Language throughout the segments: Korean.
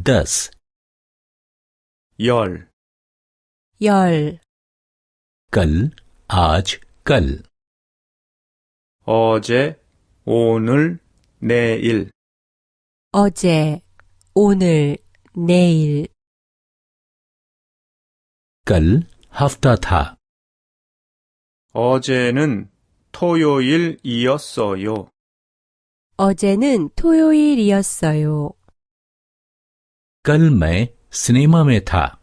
10 열, 열, कल आज कल 어제, 오늘, 내일, 어제, 오늘, 내일. कल हफ्ता था 어제는 토요일이었어요. 어제는 토요일이었어요. कल मैं सिनेमा में था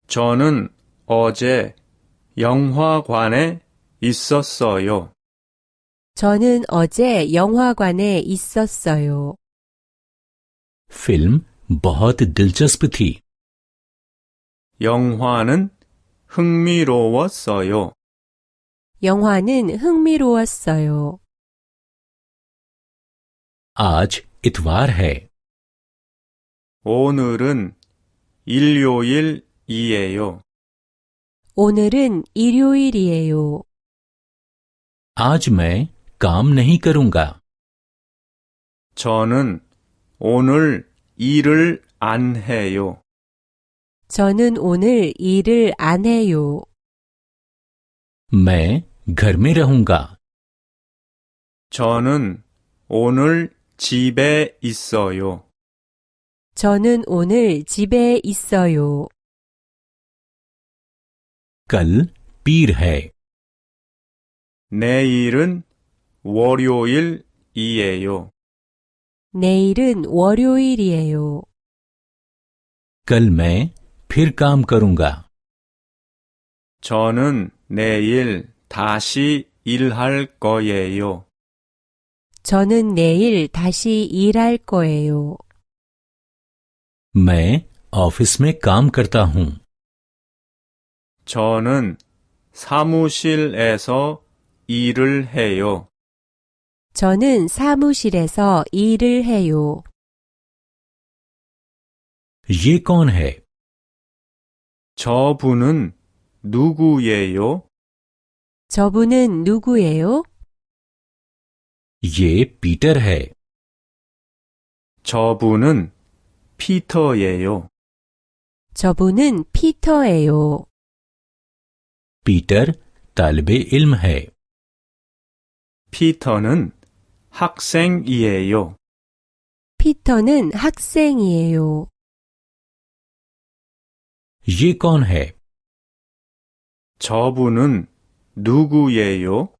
저는 어제 영화관에 있었어요. 저는 어제 영화관에 있었어요. फिल्म बहुत दिलचस्प थी 영화는 흥미로웠어요. 영화는 흥미로웠어요. आज इतवार है 오늘은 일요일이에요. 오늘은 일요일이에요. आज मैं काम नहीं करूंगा 저는 오늘 일을 안 해요. 저는 오늘 일을 안 해요. मैं घर में रहूंगा 저는 오늘 집에 있어요. 저는 오늘 집에 있어요. कल पीर है 내일은 월요일이에요. 내일은 월요일이에요. कल मैं फिर काम करूंगा 저는 내일 다시 일할 거예요. 저는 내일 다시 일할 거예요. मैं ऑफिस में काम करता हूं 저는 사무실에서 일을 해요. 저는 사무실에서 일을 해요. ये कौन है 저분은 누구예요? 저분은 누구예요? ये पीटर है 저분은 피터예요. 저분은 피터예요. पीटर तालिबे इल्म है 피터는 학생이에요. 피터는 학생이에요. ये कौन है 저분은 누구예요?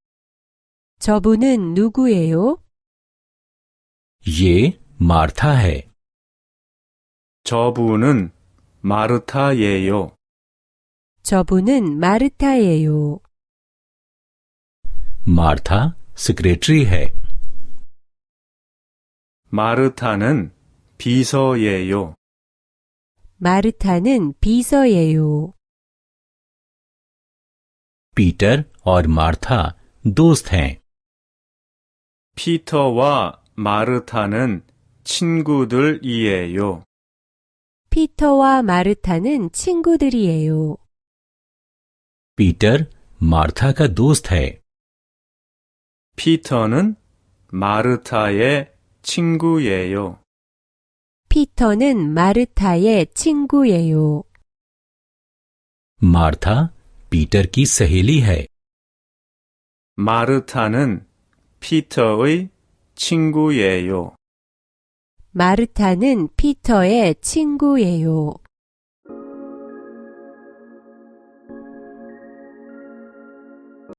저분은 누구예요? ये मार्था है 저분은 마르타예요. 저분은 마르타예요. मार्था सेक्रेटरी है 마르타는 비서예요. 마르타는 비서예요. पीटर और मार्था दोस्त हैं 피터와 마르타는 친구들이에요. 피터와 마르타는 친구들이에요. पीटर मार्था का दोस्त है 피터는 마르타의 친구예요. 피터는 마르타의 친구예요. मार्था पीटर की सहेली है 마르타는 피터의 친구예요. 마르타는 피터의 친구예요.